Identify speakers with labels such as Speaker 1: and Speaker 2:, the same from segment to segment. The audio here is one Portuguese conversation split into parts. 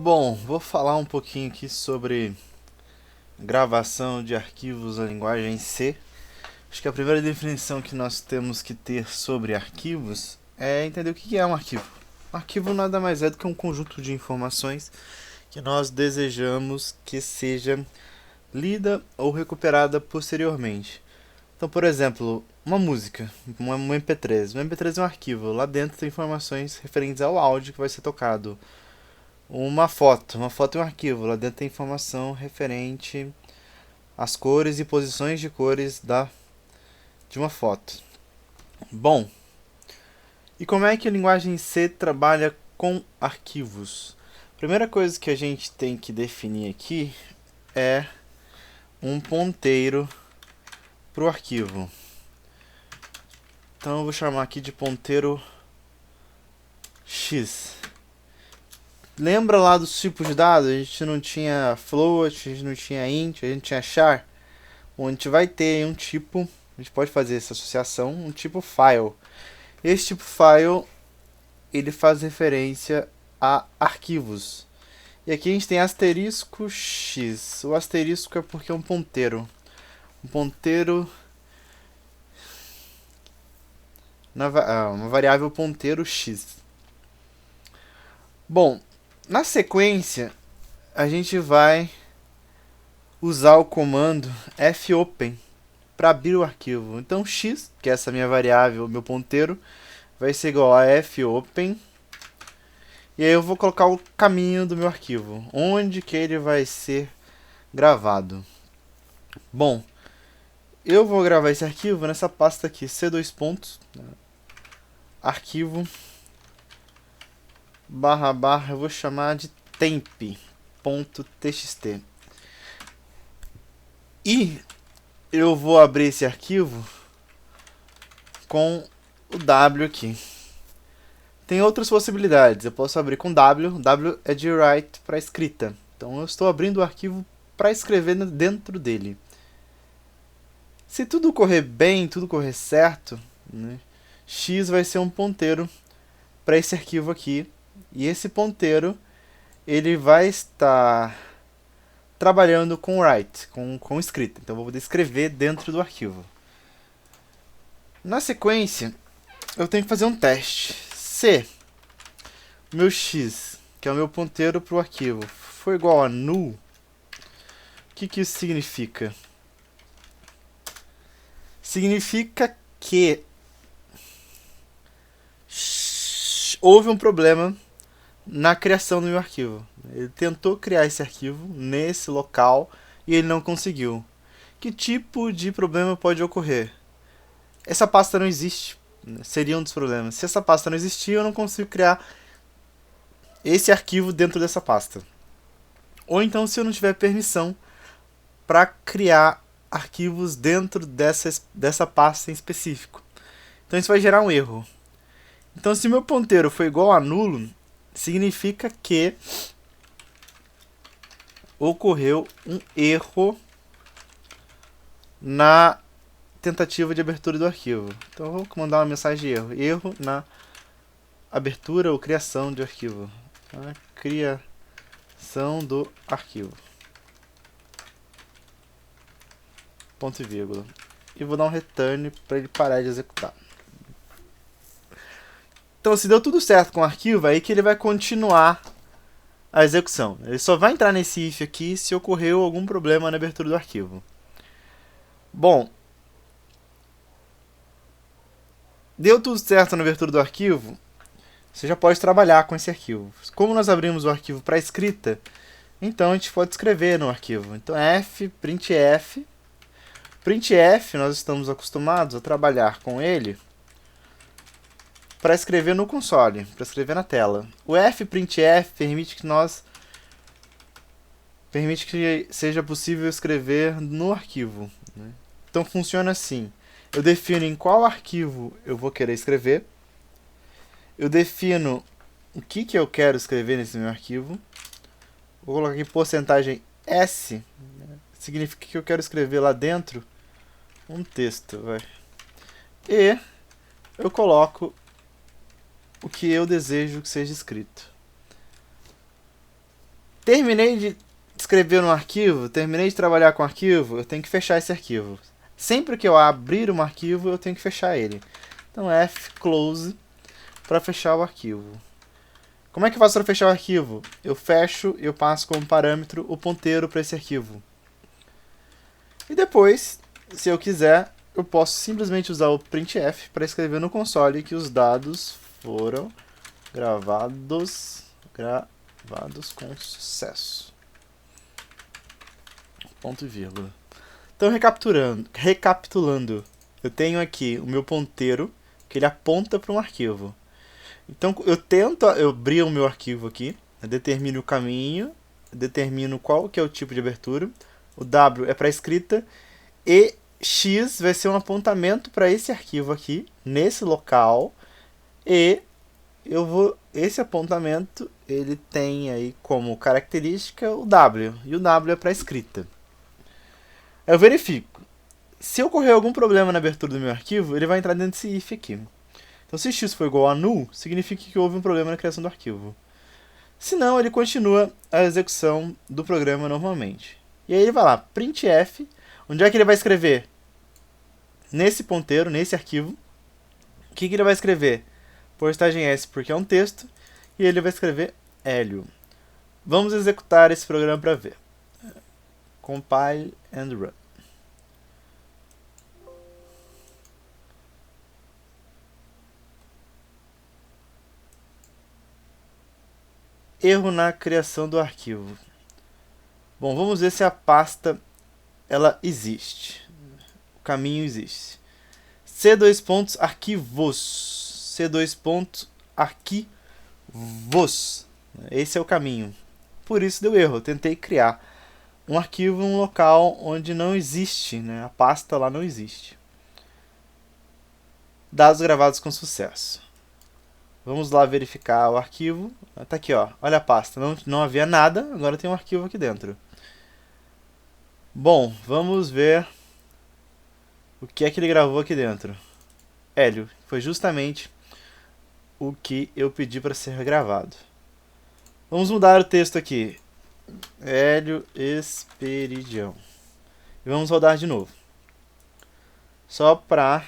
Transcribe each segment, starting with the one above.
Speaker 1: Bom, vou falar um pouquinho aqui sobre gravação de arquivos na linguagem C. Acho que a primeira definição que nós temos que ter sobre arquivos é entender o que é um arquivo. Um arquivo nada mais é do que um conjunto de informações que nós desejamos que seja lida ou recuperada posteriormente. Então, por exemplo, uma música, um MP3. Um MP3 é um arquivo. Lá dentro tem informações referentes ao áudio que vai ser tocado. Uma foto é um arquivo. Lá dentro tem informação referente às cores e posições de cores de uma foto. Bom, e como é que a linguagem C trabalha com arquivos? A primeira coisa que a gente tem que definir aqui é um ponteiro para o arquivo. Então eu vou chamar aqui de ponteiro X. Lembra lá dos tipos de dados? A gente não tinha float, a gente não tinha int, a gente tinha char. Bom, a gente vai ter um tipo, a gente pode fazer essa associação, um tipo file. Esse tipo file, ele faz referência a arquivos. E aqui a gente tem asterisco x. O asterisco é porque é um ponteiro. Um ponteiro uma variável ponteiro x. Bom, na sequência, a gente vai usar o comando fopen para abrir o arquivo. Então x, que é essa minha variável, meu ponteiro, vai ser igual a fopen. E aí eu vou colocar o caminho do meu arquivo, onde que ele vai ser gravado. Bom, eu vou gravar esse arquivo nessa pasta aqui, c2 pontos, arquivo, barra barra, eu vou chamar de temp.txt. E eu vou abrir esse arquivo com o W aqui. Tem outras possibilidades. Eu posso abrir com W. W é de write para escrita. Então eu estou abrindo o arquivo para escrever dentro dele. Se tudo correr bem, tudo correr certo, né, X vai ser um ponteiro para esse arquivo aqui. E esse ponteiro ele vai estar trabalhando com write, com escrita. Então eu vou poder escrever dentro do arquivo. Na sequência, eu tenho que fazer um teste. Se meu x, que é o meu ponteiro para o arquivo, for igual a null, o que isso significa? Significa que houve um problema na criação do meu arquivo. Ele tentou criar esse arquivo nesse local e ele não conseguiu. Que tipo de problema pode ocorrer? Essa pasta não existe. Seria um dos problemas. Se essa pasta não existir, eu não consigo criar esse arquivo dentro dessa pasta. Ou então, se eu não tiver permissão para criar arquivos dentro dessa pasta em específico. Então isso vai gerar um erro. Então, se meu ponteiro for igual a nulo, significa que ocorreu um erro na tentativa de abertura do arquivo. Então eu vou mandar uma mensagem de erro. Erro na abertura ou criação de arquivo. A criação do arquivo. Ponto e vírgula. E vou dar um return para ele parar de executar. Então, se deu tudo certo com o arquivo, é aí que ele vai continuar a execução. Ele só vai entrar nesse if aqui se ocorreu algum problema na abertura do arquivo. Bom, deu tudo certo na abertura do arquivo, você já pode trabalhar com esse arquivo. Como nós abrimos o arquivo para escrita, então a gente pode escrever no arquivo. Então printf. Printf, nós estamos acostumados a trabalhar com ele para escrever no console, para escrever na tela. O fprintf permite que seja possível escrever no arquivo, né? Então funciona assim. Eu defino em qual arquivo eu vou querer escrever. Eu defino o que eu quero escrever nesse meu arquivo. Vou colocar aqui porcentagem S. Significa que eu quero escrever lá dentro um texto. E eu coloco o que eu desejo que seja escrito. Terminei de escrever um arquivo, terminei de trabalhar com o arquivo, eu tenho que fechar esse arquivo. Sempre que eu abrir um arquivo, eu tenho que fechar ele. Então F-close para fechar o arquivo. Como é que eu faço para fechar o arquivo? Eu fecho e eu passo como parâmetro o ponteiro para esse arquivo. E depois, se eu quiser, eu posso simplesmente usar o printf para escrever no console que os dados foram gravados com sucesso. Ponto e vírgula. Então, recapitulando, eu tenho aqui o meu ponteiro que ele aponta para um arquivo. Então eu abrir o meu arquivo aqui, eu determino o caminho, determino qual que é o tipo de abertura, o W é para escrita e X vai ser um apontamento para esse arquivo aqui, nesse local, e esse apontamento ele tem aí como característica o W, e o W é para escrita. Eu verifico. Se ocorrer algum problema na abertura do meu arquivo, ele vai entrar dentro desse if aqui. Então, se x for igual a null, significa que houve um problema na criação do arquivo. Se não, ele continua a execução do programa normalmente. E aí ele vai lá, printf, onde é que ele vai escrever? Nesse ponteiro, nesse arquivo. O que ele vai escrever? Postagem S, porque é um texto, e ele vai escrever Hélio. Vamos executar esse programa para ver. Compile and run. Erro na criação do arquivo. Bom, vamos ver se a pasta ela existe. O caminho existe. C2 arquivos. C2 arquivos. Esse é o caminho. Por isso deu erro. Eu tentei criar um arquivo em um local onde não existe, né? A pasta lá não existe. Dados gravados com sucesso. Vamos lá verificar o arquivo. Tá aqui, ó. Olha a pasta. Não havia nada, agora tem um arquivo aqui dentro. Bom, vamos ver o que é que ele gravou aqui dentro. Hélio. Foi justamente o que eu pedi para ser gravado. Vamos mudar o texto aqui. Hélio Esperidião. E vamos rodar de novo. Só para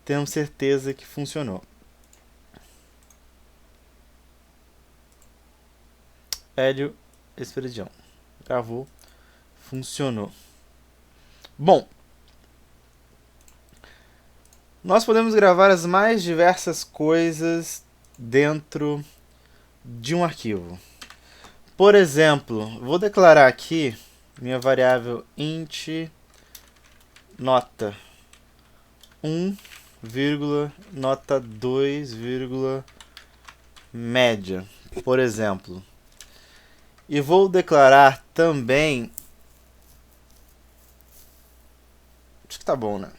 Speaker 1: termos certeza que funcionou. Hélio Esperidião. Gravou. Funcionou. Bom, nós podemos gravar as mais diversas coisas dentro de um arquivo. Por exemplo, vou declarar aqui minha variável int nota 1, nota 2, média, por exemplo. E vou declarar também... Acho que tá bom, né?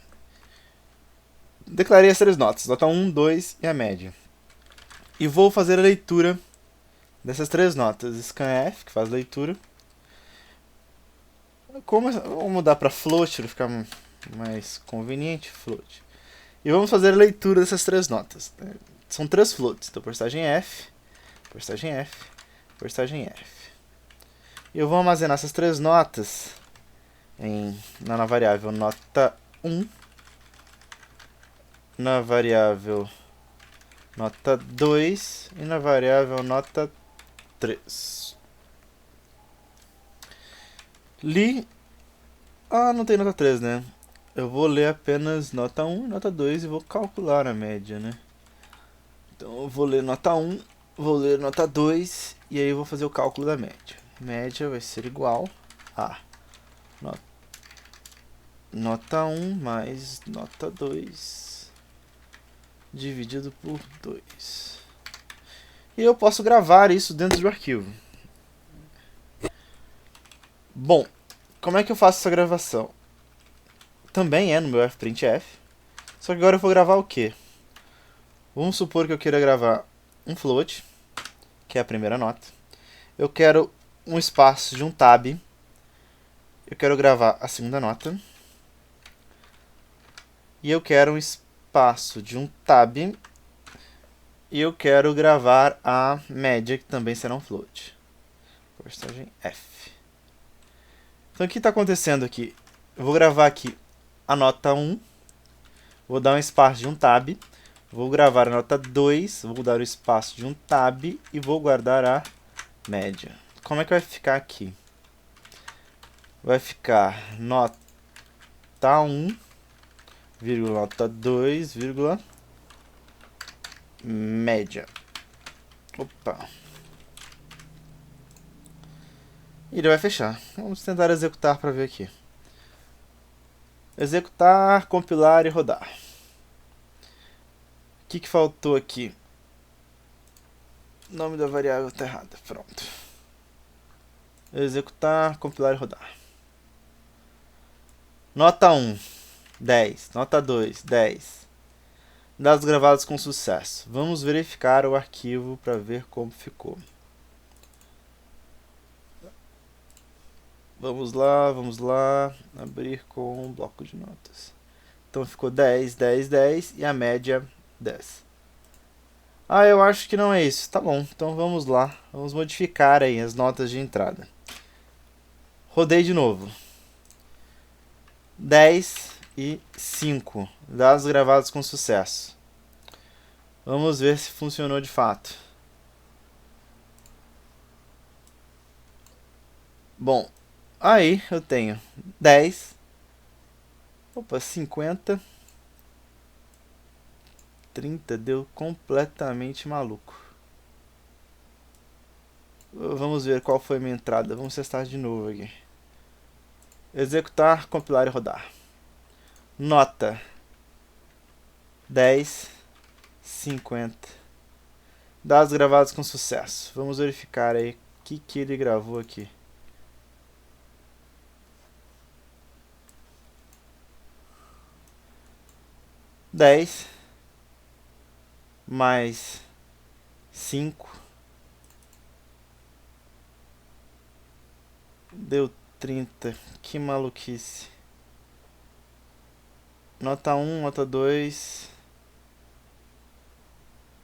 Speaker 1: Declarei as três notas, nota 1, 2 e a média. E vou fazer a leitura dessas três notas. Scanf, que faz leitura. Vamos mudar para float, para ficar mais conveniente. Float. E vamos fazer a leitura dessas três notas. São três floats. Então, postagem F, postagem F, postagem F. E eu vou armazenar essas três notas na variável nota 1, na variável nota 2 e na variável nota 3. Li... não tem nota 3, né? Eu vou ler apenas nota 1 e nota 2 e vou calcular a média, né? Então eu vou ler nota 1, vou ler nota 2 e aí eu vou fazer o cálculo da média. Média vai ser igual a nota 1 mais nota 2 dividido por 2. E eu posso gravar isso dentro do arquivo. Bom, como é que eu faço essa gravação? Também é no meu fprintf. Só que agora eu vou gravar o quê? Vamos supor que eu queira gravar um float, que é a primeira nota. Eu quero um espaço de um tab. Eu quero gravar a segunda nota. E eu quero um espaço de um tab. E eu quero gravar a média, que também será um float. postagem F. Então o que está acontecendo aqui? Eu vou gravar aqui a nota 1, vou dar um espaço de um tab, vou gravar a nota 2, vou dar o espaço de um tab e vou guardar a média. Como é que vai ficar aqui? Vai ficar nota 1, vírgula, nota 2, vírgula, média. Opa. E ele vai fechar. Vamos tentar executar para ver aqui. Executar, compilar e rodar. O que faltou aqui? O nome da variável está errado. Pronto. Executar, compilar e rodar. Nota 1, 10. Nota 2, 10. Dados gravados com sucesso. Vamos verificar o arquivo para ver como ficou. Vamos lá, abrir com um bloco de notas. Então ficou 10, 10, 10 e a média 10. Ah, eu acho que não é isso. Tá bom, então vamos lá. Vamos modificar aí as notas de entrada. Rodei de novo. 10 e 5. Dados gravados com sucesso. Vamos ver se funcionou de fato. Bom, aí eu tenho 10, 50, 30, deu completamente maluco. Vamos ver qual foi a minha entrada. Vamos testar de novo aqui. Executar, compilar e rodar. Nota 10, 50. Dados gravados com sucesso. Vamos verificar aí o que ele gravou aqui. Dez mais 5 deu 30. Que maluquice. Nota 1, nota 2.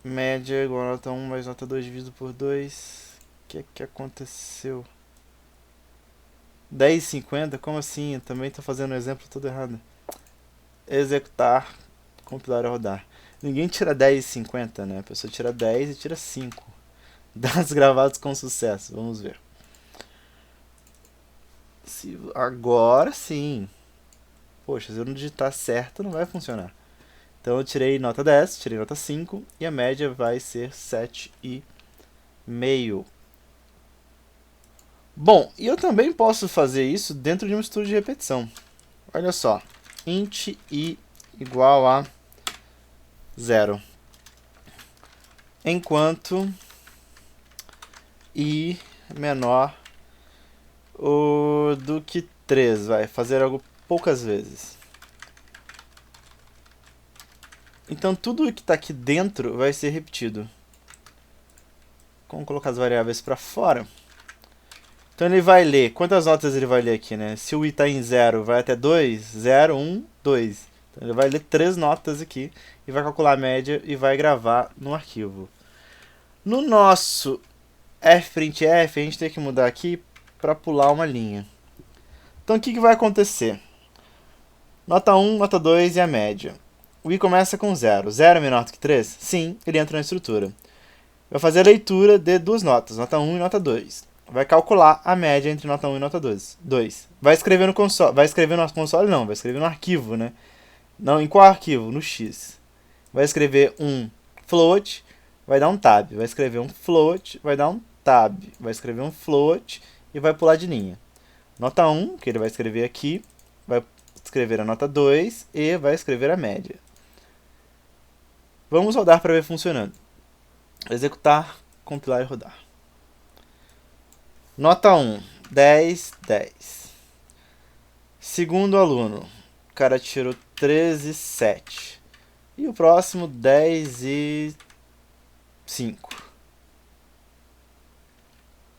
Speaker 1: Média igual a nota 1 mais nota 2 dividido por 2. O que aconteceu? 10,50? Como assim? Eu também estou fazendo o exemplo todo errado. Executar, compilar e rodar. Ninguém tira 10,50, né? A pessoa tira 10 e tira 5. Dados gravados com sucesso. Vamos ver. Agora sim. Poxa, se eu não digitar certo, não vai funcionar. Então eu tirei nota 10, tirei nota 5 e a média vai ser 7,5. Bom, e eu também posso fazer isso dentro de um estudo de repetição. Olha só, int i igual a 0. Enquanto i menor do que 3, vai fazer algo poucas vezes. Então tudo que está aqui dentro vai ser repetido. Vamos colocar as variáveis para fora. Então ele vai ler, quantas notas ele vai ler aqui, né? Se o i está em 0, vai até 2, 0, 1, 2. Então ele vai ler 3 notas aqui e vai calcular a média e vai gravar no arquivo. No nosso fprintf, a gente tem que mudar aqui para pular uma linha. Então o que vai acontecer? Nota 1, nota 2 e a média. O i começa com 0. 0 é menor do que 3? Sim, ele entra na estrutura. Vai fazer a leitura de duas notas, nota 1 e nota 2. Vai calcular a média entre nota 1 e nota 2. Vai escrever no console. Vai escrever no console? Não, vai escrever no arquivo, né? Não, em qual arquivo? No X. Vai escrever um float, vai dar um tab. Vai escrever um float, vai dar um tab. Vai escrever um float e vai pular de linha. Nota 1, que ele vai escrever aqui, vai escrever a nota 2 e vai escrever a média. Vamos rodar para ver funcionando. Executar, compilar e rodar. Nota 1, 10, 10. Segundo aluno, o cara tirou 13, 7. E o próximo, 10 e 5.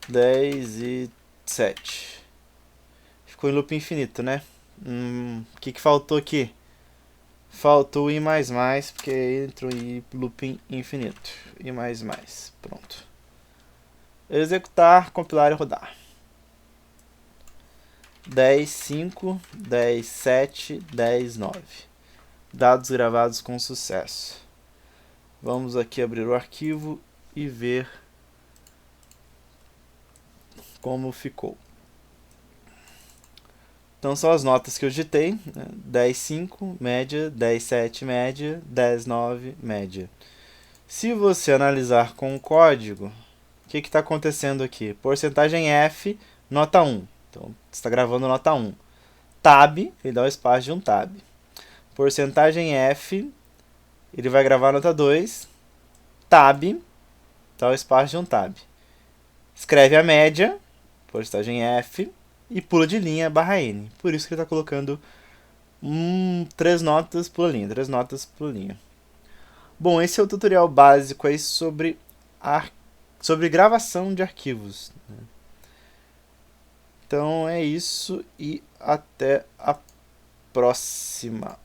Speaker 1: 10 e 7. Ficou em loop infinito, né? O que faltou aqui? Faltou i++, porque entrou em looping infinito. I++, pronto. Executar, compilar e rodar. 10.5, 10.7, 10.9. Dados gravados com sucesso. Vamos aqui abrir o arquivo e ver como ficou. Então são as notas que eu digitei, né? 10.5, média, 10.7, média, 10.9, média. Se você analisar com o código, o que está acontecendo aqui? Porcentagem F, nota 1. Então, você está gravando nota 1. Tab, ele dá o espaço de um tab. Porcentagem F, ele vai gravar nota 2. Tab, dá o espaço de um tab. Escreve a média, porcentagem F, e pula de linha barra N. Por isso que ele está colocando 3 notas por linha, 3 notas por linha. Bom, esse é o tutorial básico aí sobre gravação de arquivos. Então é isso e até a próxima.